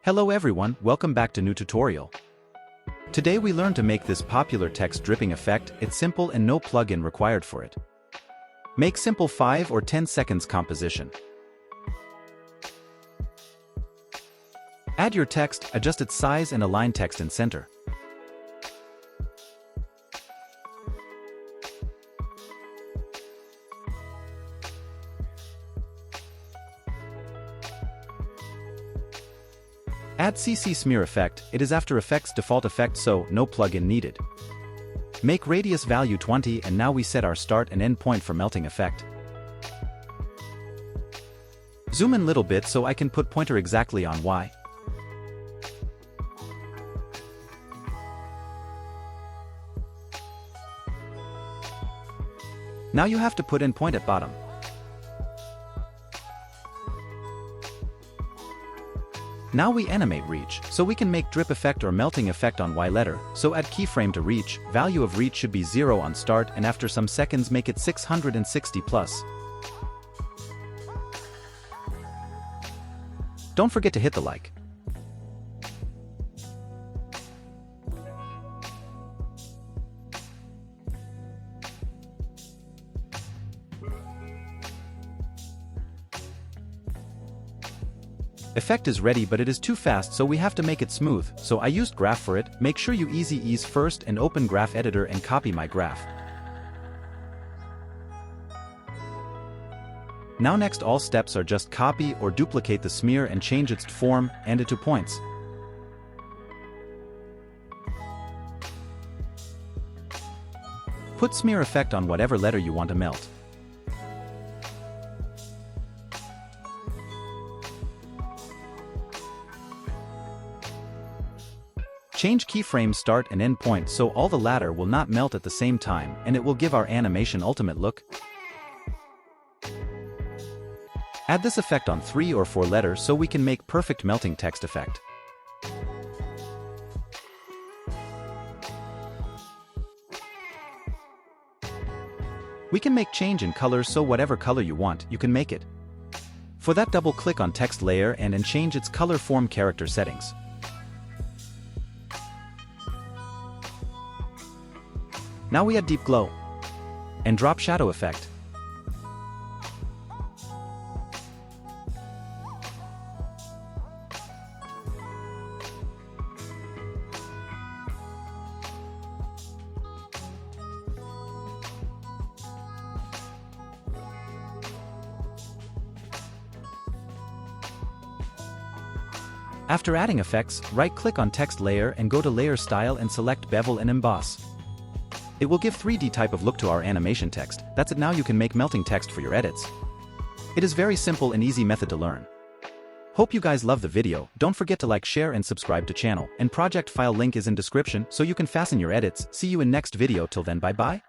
Hello everyone, welcome back to new tutorial. Today we learn to make this popular text dripping effect. It's simple and no plugin required for it. Make simple 5 or 10 seconds composition. Add your text, adjust its size and align text in center. Add CC Smear Effect. It is After Effects default effect, so no plugin needed. Make radius value 20 and now we set our start and end point for melting effect. Zoom in little bit so I can put pointer exactly on Y. Now you have to put end point at bottom. Now we animate reach, so we can make drip effect or melting effect on Y letter, so add keyframe to reach, value of reach should be 0 on start and after some seconds make it 660 plus. Don't forget to hit the like. Effect is ready but it is too fast so we have to make it smooth, so I used graph for it. Make sure you easy ease first and open graph editor and copy my graph. Now next all steps are just copy or duplicate the smear and change its form and it to points. Put smear effect on whatever letter you want to melt. Change keyframe start and end point so all the latter will not melt at the same time and it will give our animation ultimate look. Add this effect on 3 or 4 letters so we can make perfect melting text effect. We can make change in colors so whatever color you want, you can make it. For that double click on text layer and change its color form character settings. Now we add deep glow and drop shadow effect. After adding effects, right-click on text layer and go to layer style and select bevel and emboss. It will give 3D type of look to our animation text. That's it. Now you can make melting text for your edits. It is very simple and easy method to learn. Hope you guys love the video. Don't forget to like, share and subscribe to channel, and project file link is in description so you can fasten your edits. See you in next video. Till then, bye bye.